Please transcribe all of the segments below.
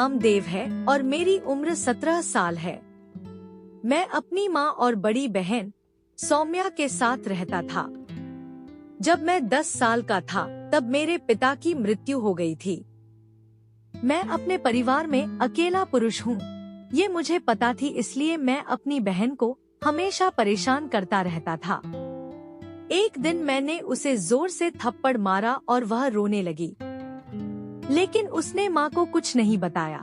नाम देव है और मेरी उम्र 17 साल है। मैं अपनी माँ और बड़ी बहन सौम्या के साथ रहता था। जब मैं 10 साल का था तब मेरे पिता की मृत्यु हो गई थी। मैं अपने परिवार में अकेला पुरुष हूँ। ये मुझे पता थी, इसलिए मैं अपनी बहन को हमेशा परेशान करता रहता था। एक दिन मैंने उसे जोर से थप्पड़ मारा और वह रोने लगी, लेकिन उसने माँ को कुछ नहीं बताया।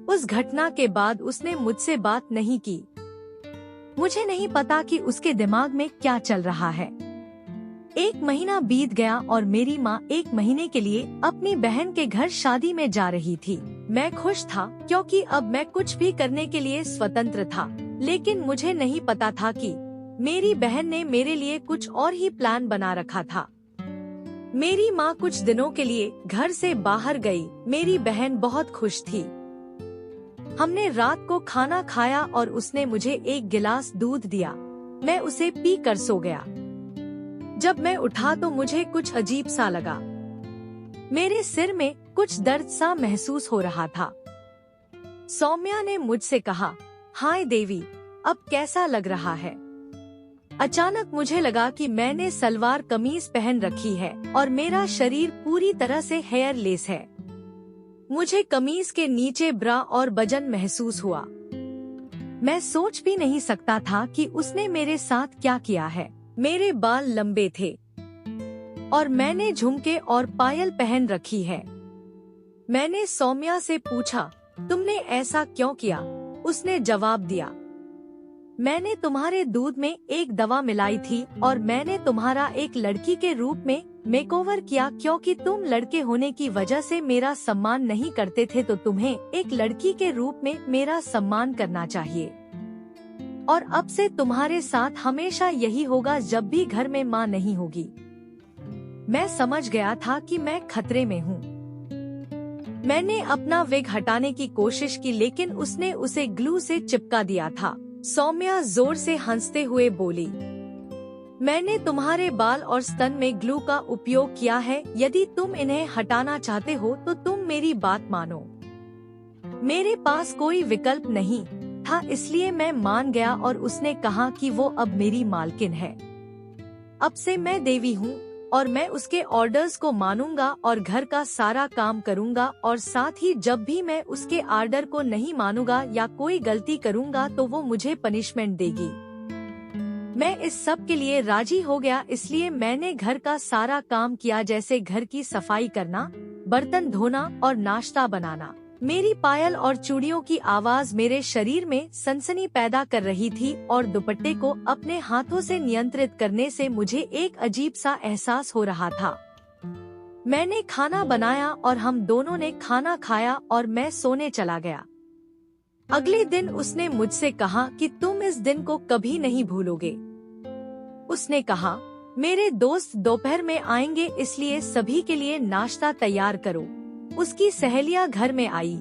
उस घटना के बाद उसने मुझसे बात नहीं की। मुझे नहीं पता कि उसके दिमाग में क्या चल रहा है। एक महीना बीत गया और मेरी माँ एक महीने के लिए अपनी बहन के घर शादी में जा रही थी। मैं खुश था क्योंकि अब मैं कुछ भी करने के लिए स्वतंत्र था, लेकिन मुझे नहीं पता था कि मेरी बहन ने मेरे लिए कुछ और ही प्लान बना रखा था। मेरी माँ कुछ दिनों के लिए घर से बाहर गई। मेरी बहन बहुत खुश थी। हमने रात को खाना खाया और उसने मुझे एक गिलास दूध दिया। मैं उसे पी कर सो गया। जब मैं उठा तो मुझे कुछ अजीब सा लगा। मेरे सिर में कुछ दर्द सा महसूस हो रहा था। सौम्या ने मुझसे कहा, हाय देवी, अब कैसा लग रहा है? अचानक मुझे लगा कि मैंने सलवार कमीज पहन रखी है और मेरा शरीर पूरी तरह से हेयरलेस है। मुझे कमीज के नीचे ब्रा और बजन महसूस हुआ। मैं सोच भी नहीं सकता था कि उसने मेरे साथ क्या किया है। मेरे बाल लंबे थे और मैंने झुमके और पायल पहन रखी है। मैंने सौम्या से पूछा, तुमने ऐसा क्यों किया? उसने जवाब दिया, मैंने तुम्हारे दूध में एक दवा मिलाई थी और मैंने तुम्हारा एक लड़की के रूप में मेकओवर किया, क्योंकि तुम लड़के होने की वजह से मेरा सम्मान नहीं करते थे, तो तुम्हें एक लड़की के रूप में मेरा सम्मान करना चाहिए। और अब से तुम्हारे साथ हमेशा यही होगा जब भी घर में माँ नहीं होगी। मैं समझ गया था कि मैं खतरे में हूँ। मैंने अपना विग हटाने की कोशिश की, लेकिन उसने उसे ग्लू से चिपका दिया था। सौम्या जोर से हंसते हुए बोली, मैंने तुम्हारे बाल और स्तन में ग्लू का उपयोग किया है। यदि तुम इन्हें हटाना चाहते हो तो तुम मेरी बात मानो। मेरे पास कोई विकल्प नहीं था, इसलिए मैं मान गया और उसने कहा कि वो अब मेरी मालकिन है। अब से मैं देवी हूँ और मैं उसके ऑर्डर्स को मानूंगा और घर का सारा काम करूंगा, और साथ ही जब भी मैं उसके ऑर्डर को नहीं मानूंगा या कोई गलती करूंगा तो वो मुझे पनिशमेंट देगी। मैं इस सब के लिए राजी हो गया, इसलिए मैंने घर का सारा काम किया, जैसे घर की सफाई करना, बर्तन धोना और नाश्ता बनाना। मेरी पायल और चूड़ियों की आवाज मेरे शरीर में सनसनी पैदा कर रही थी और दुपट्टे को अपने हाथों से नियंत्रित करने से मुझे एक अजीब सा एहसास हो रहा था। मैंने खाना बनाया और हम दोनों ने खाना खाया और मैं सोने चला गया। अगले दिन उसने मुझसे कहा कि तुम इस दिन को कभी नहीं भूलोगे। उसने कहा, मेरे दोस्त दोपहर में आएंगे, इसलिए सभी के लिए नाश्ता तैयार करो। उसकी सहेलियां घर में आई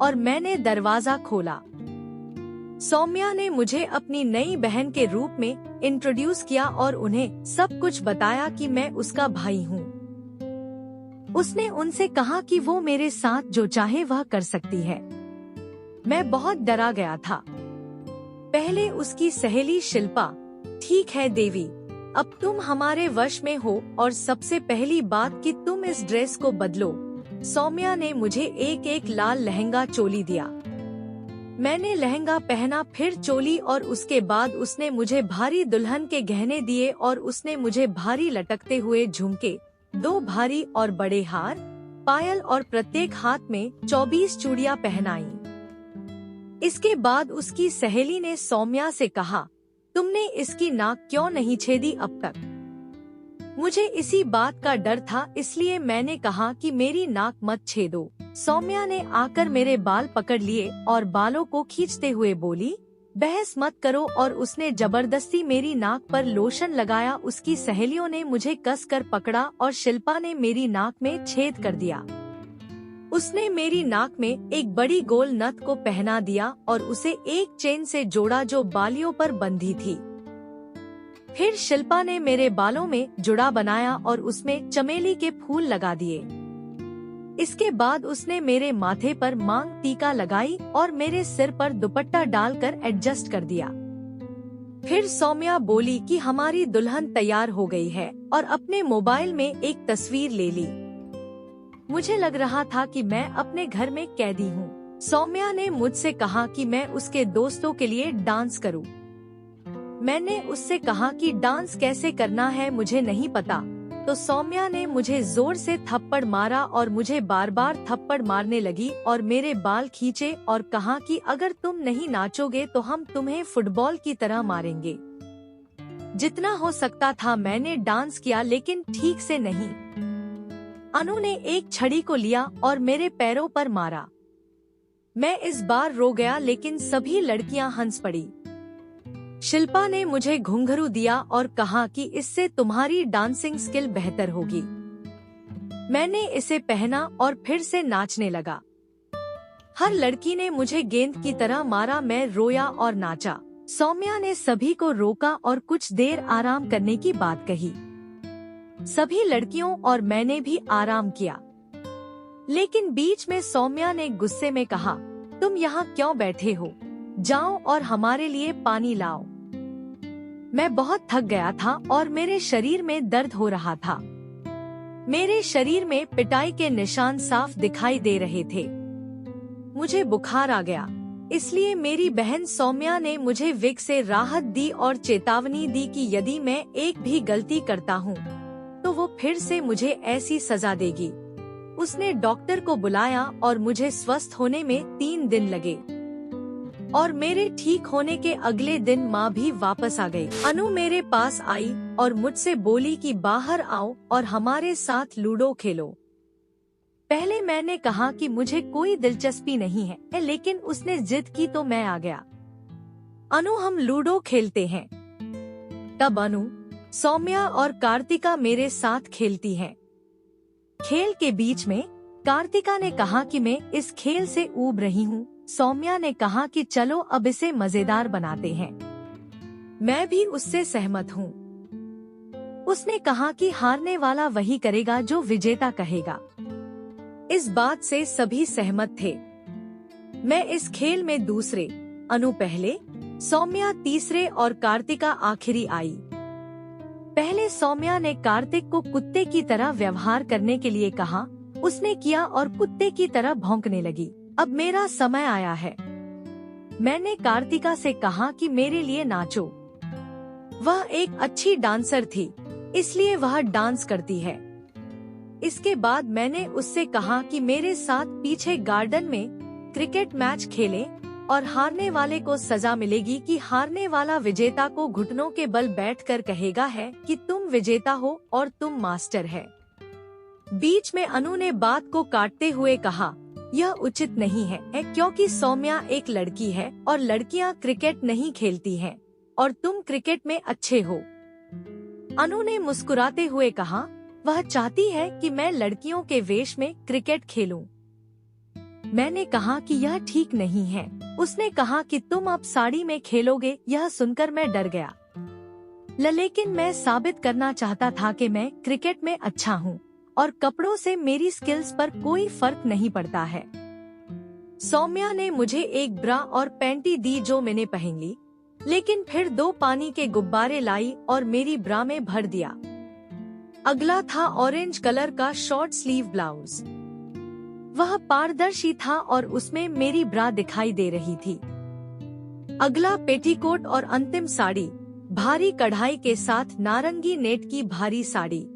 और मैंने दरवाजा खोला। सौम्या ने मुझे अपनी नई बहन के रूप में इंट्रोड्यूस किया और उन्हें सब कुछ बताया कि मैं उसका भाई हूँ। उसने उनसे कहा कि वो मेरे साथ जो चाहे वह कर सकती है। मैं बहुत डरा गया था। पहले उसकी सहेली शिल्पा, ठीक है देवी, अब तुम हमारे वश में हो और सबसे पहली बात कि तुम इस ड्रेस को बदलो। सौम्या ने मुझे एक लाल लहंगा चोली दिया। मैंने लहंगा पहना, फिर चोली, और उसके बाद उसने मुझे भारी दुल्हन के गहने दिए और उसने मुझे भारी लटकते हुए झुमके, 2 भारी और बड़े हार, पायल और प्रत्येक हाथ में 24 चूड़ियां पहनाई। इसके बाद उसकी सहेली ने सौम्या से कहा, तुमने इसकी नाक क्यों नहीं छेदी अब तक? मुझे इसी बात का डर था, इसलिए मैंने कहा कि मेरी नाक मत छेदो। सौम्या ने आकर मेरे बाल पकड़ लिए और बालों को खींचते हुए बोली, बहस मत करो, और उसने जबरदस्ती मेरी नाक पर लोशन लगाया। उसकी सहेलियों ने मुझे कसकर पकड़ा और शिल्पा ने मेरी नाक में छेद कर दिया। उसने मेरी नाक में एक बड़ी गोल नथ को पहना दिया और उसे एक चेन से जोड़ा जो बालियों पर बंधी थी। फिर शिल्पा ने मेरे बालों में जुड़ा बनाया और उसमें चमेली के फूल लगा दिए। इसके बाद उसने मेरे माथे पर मांग टीका लगाई और मेरे सिर पर दुपट्टा डालकर एडजस्ट कर दिया। फिर सौम्या बोली कि हमारी दुल्हन तैयार हो गई है और अपने मोबाइल में एक तस्वीर ले ली। मुझे लग रहा था कि मैं अपने घर में कैदी हूँ। सौम्या ने मुझसे कहा कि मैं उसके दोस्तों के लिए डांस करूँ। मैंने उससे कहा कि डांस कैसे करना है मुझे नहीं पता, तो सौम्या ने मुझे जोर से थप्पड़ मारा और मुझे बार बार थप्पड़ मारने लगी और मेरे बाल खींचे और कहा कि अगर तुम नहीं नाचोगे तो हम तुम्हें फुटबॉल की तरह मारेंगे। जितना हो सकता था मैंने डांस किया, लेकिन ठीक से नहीं। अनु ने एक छड़ी को लिया और मेरे पैरों पर मारा। मैं इस बार रो गया, लेकिन सभी लड़कियां हंस पड़ी। शिल्पा ने मुझे घुंघरू दिया और कहा कि इससे तुम्हारी डांसिंग स्किल बेहतर होगी। मैंने इसे पहना और फिर से नाचने लगा। हर लड़की ने मुझे गेंद की तरह मारा। मैं रोया और नाचा। सौम्या ने सभी को रोका और कुछ देर आराम करने की बात कही। सभी लड़कियों और मैंने भी आराम किया, लेकिन बीच में सौम्या ने गुस्से में कहा, तुम यहाँ क्यों बैठे हो? जाओ और हमारे लिए पानी लाओ। मैं बहुत थक गया था और मेरे शरीर में दर्द हो रहा था। मेरे शरीर में पिटाई के निशान साफ दिखाई दे रहे थे। मुझे बुखार आ गया, इसलिए मेरी बहन सौम्या ने मुझे विग से राहत दी और चेतावनी दी कि यदि मैं एक भी गलती करता हूँ तो वो फिर से मुझे ऐसी सजा देगी। उसने डॉक्टर को बुलाया और मुझे स्वस्थ होने में 3 दिन लगे और मेरे ठीक होने के अगले दिन माँ भी वापस आ गई। अनु मेरे पास आई और मुझसे बोली कि बाहर आओ और हमारे साथ लूडो खेलो। पहले मैंने कहा कि मुझे कोई दिलचस्पी नहीं है, लेकिन उसने जिद की तो मैं आ गया। अनु हम लूडो खेलते हैं। तब अनु, सौम्या और कार्तिका मेरे साथ खेलती हैं। खेल के बीच में कार्तिका ने कहा कि मैं इस खेल से ऊब रही हूँ। सौम्या ने कहा कि चलो अब इसे मजेदार बनाते हैं। मैं भी उससे सहमत हूँ। उसने कहा कि हारने वाला वही करेगा जो विजेता कहेगा। इस बात से सभी सहमत थे। मैं इस खेल में दूसरे, अनु पहले, सौम्या तीसरे और कार्तिका आखिरी आई। पहले सौम्या ने कार्तिक को कुत्ते की तरह व्यवहार करने के लिए कहा। उसने किया और कुत्ते की तरह भौंकने लगी। अब मेरा समय आया है। मैंने कार्तिका से कहा कि मेरे लिए नाचो। वह एक अच्छी डांसर थी, इसलिए वह डांस करती है। इसके बाद मैंने उससे कहा कि मेरे साथ पीछे गार्डन में क्रिकेट मैच खेलें और हारने वाले को सजा मिलेगी कि हारने वाला विजेता को घुटनों के बल बैठकर कहेगा है कि तुम विजेता हो और तुम मास्टर है। बीच में अनु ने बात को काटते हुए कहा, यह उचित नहीं है क्योंकि सौम्या एक लड़की है और लड़कियां क्रिकेट नहीं खेलती हैं और तुम क्रिकेट में अच्छे हो। अनु ने मुस्कुराते हुए कहा, वह चाहती है कि मैं लड़कियों के वेश में क्रिकेट खेलूं। मैंने कहा कि यह ठीक नहीं है। उसने कहा कि तुम अब साड़ी में खेलोगे। यह सुनकर मैं डर गया, लेकिन मैं साबित करना चाहता था कि मैं क्रिकेट में अच्छा हूँ और कपड़ों से मेरी स्किल्स पर कोई फर्क नहीं पड़ता है। सौम्या ने मुझे एक ब्रा और पैंटी दी जो मैंने पहन ली, लेकिन फिर 2 पानी के गुब्बारे लाई और मेरी ब्रा में भर दिया। अगला था ऑरेंज कलर का शॉर्ट स्लीव ब्लाउज। वह पारदर्शी था और उसमें मेरी ब्रा दिखाई दे रही थी। अगला पेटीकोट और अंतिम साड़ी, भारी कढ़ाई के साथ नारंगी नेट की भारी साड़ी।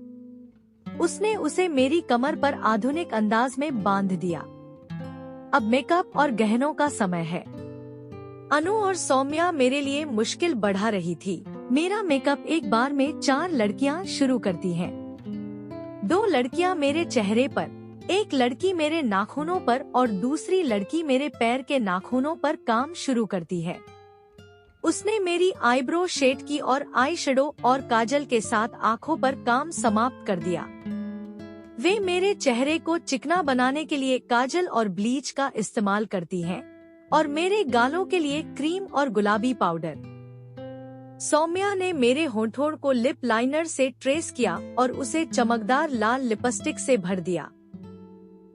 उसने उसे मेरी कमर पर आधुनिक अंदाज में बांध दिया। अब मेकअप और गहनों का समय है। अनु और सौम्या मेरे लिए मुश्किल बढ़ा रही थी। मेरा मेकअप एक बार में 4 लड़कियां शुरू करती हैं। 2 लड़कियां मेरे चेहरे पर, एक लड़की मेरे नाखूनों पर और दूसरी लड़की मेरे पैर के नाखूनों पर काम शुरू करती है। उसने मेरी आईब्रो शेड की और आई शेडो और काजल के साथ आँखों पर काम समाप्त कर दिया। वे मेरे चेहरे को चिकना बनाने के लिए काजल और ब्लीच का इस्तेमाल करती हैं और मेरे गालों के लिए क्रीम और गुलाबी पाउडर। सौम्या ने मेरे होंठों को लिप लाइनर से ट्रेस किया और उसे चमकदार लाल लिपस्टिक से भर दिया।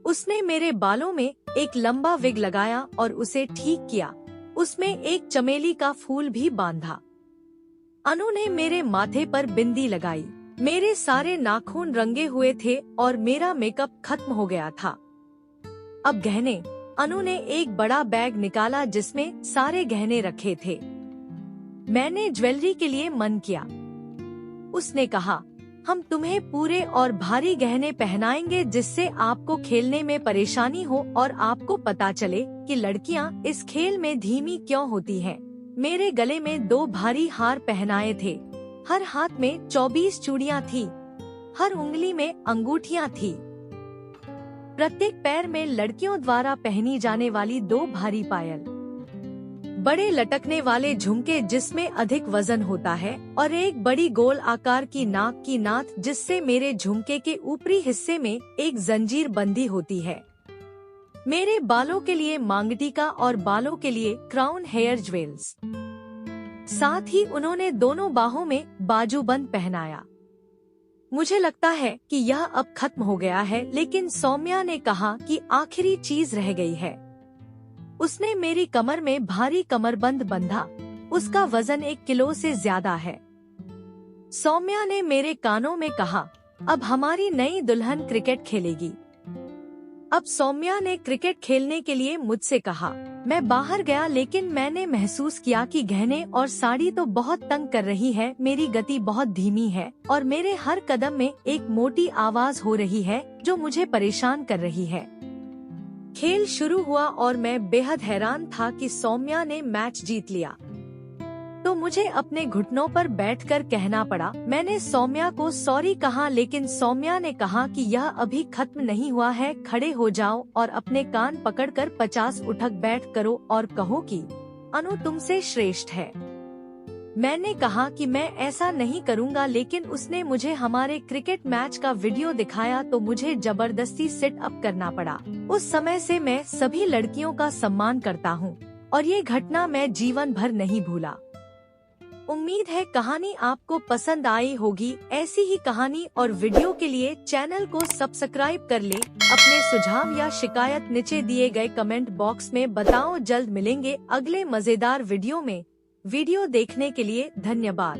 उसने मेरे बालों में एक लंबा विग लगाया और उसे ठीक किया। उसमें एक चमेली का फूल भी बांधा। अनु ने मेरे माथे पर बिंदी लगाई। मेरे सारे नाखून रंगे हुए थे और मेरा मेकअप खत्म हो गया था। अब गहने। अनु ने एक बड़ा बैग निकाला जिसमें सारे गहने रखे थे। मैंने ज्वेलरी के लिए मन किया। उसने कहा, हम तुम्हें पूरे और भारी गहने पहनाएंगे जिससे आपको खेलने में परेशानी हो और आपको पता चले कि लड़कियां इस खेल में धीमी क्यों होती हैं। मेरे गले में 2 भारी हार पहनाए थे। हर हाथ में 24 चूड़ियां थी। हर उंगली में अंगूठियां थी। प्रत्येक पैर में लड़कियों द्वारा पहनी जाने वाली 2 भारी पायल, बड़े लटकने वाले झुमके जिसमें अधिक वजन होता है और एक बड़ी गोल आकार की नाक की नाथ जिससे मेरे झुमके के ऊपरी हिस्से में एक जंजीर बंधी होती है। मेरे बालों के लिए मांगटीका और बालों के लिए क्राउन हेयर ज्वेल्स। साथ ही उन्होंने दोनों बाहों में बाजूबंद पहनाया। मुझे लगता है कि यह अब खत्म हो गया है, लेकिन सौम्या ने कहा कि आखिरी चीज रह गई है। उसने मेरी कमर में भारी कमरबंद बंधा। उसका वजन 1 किलो से ज्यादा है। सौम्या ने मेरे कानों में कहा, अब हमारी नई दुल्हन क्रिकेट खेलेगी। अब सौम्या ने क्रिकेट खेलने के लिए मुझसे कहा। मैं बाहर गया, लेकिन मैंने महसूस किया कि गहने और साड़ी तो बहुत तंग कर रही है। मेरी गति बहुत धीमी है और मेरे हर कदम में एक मोटी आवाज हो रही है जो मुझे परेशान कर रही है। खेल शुरू हुआ और मैं बेहद हैरान था कि सौम्या ने मैच जीत लिया। तो मुझे अपने घुटनों पर बैठकर कहना पड़ा। मैंने सौम्या को सॉरी कहा, लेकिन सौम्या ने कहा कि यह अभी खत्म नहीं हुआ है। खड़े हो जाओ और अपने कान पकड़कर 50 उठक बैठ करो और कहो कि अनु तुमसे श्रेष्ठ है। मैंने कहा कि मैं ऐसा नहीं करूंगा, लेकिन उसने मुझे हमारे क्रिकेट मैच का वीडियो दिखाया तो मुझे जबरदस्ती सिट अप करना पड़ा। उस समय से मैं सभी लड़कियों का सम्मान करता हूं और ये घटना मैं जीवन भर नहीं भूला। उम्मीद है कहानी आपको पसंद आई होगी। ऐसी ही कहानी और वीडियो के लिए चैनल को सब्सक्राइब कर ले। अपने सुझाव या शिकायत नीचे दिए गए कमेंट बॉक्स में बताओ। जल्द मिलेंगे अगले मजेदार वीडियो में। वीडियो देखने के लिए धन्यवाद।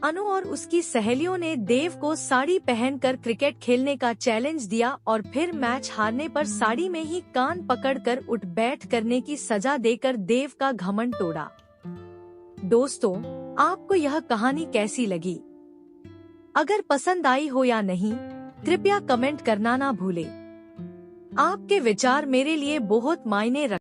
अनु और उसकी सहेलियों ने देव को साड़ी पहनकर क्रिकेट खेलने का चैलेंज दिया और फिर मैच हारने पर साड़ी में ही कान पकड़कर उठ बैठ करने की सजा देकर देव का घमंड तोड़ा। दोस्तों, आपको यह कहानी कैसी लगी? अगर पसंद आई हो या नहीं, कृपया कमेंट करना ना भूलें। आपके विचार मेरे लिए बहुत मायने रखते हैं।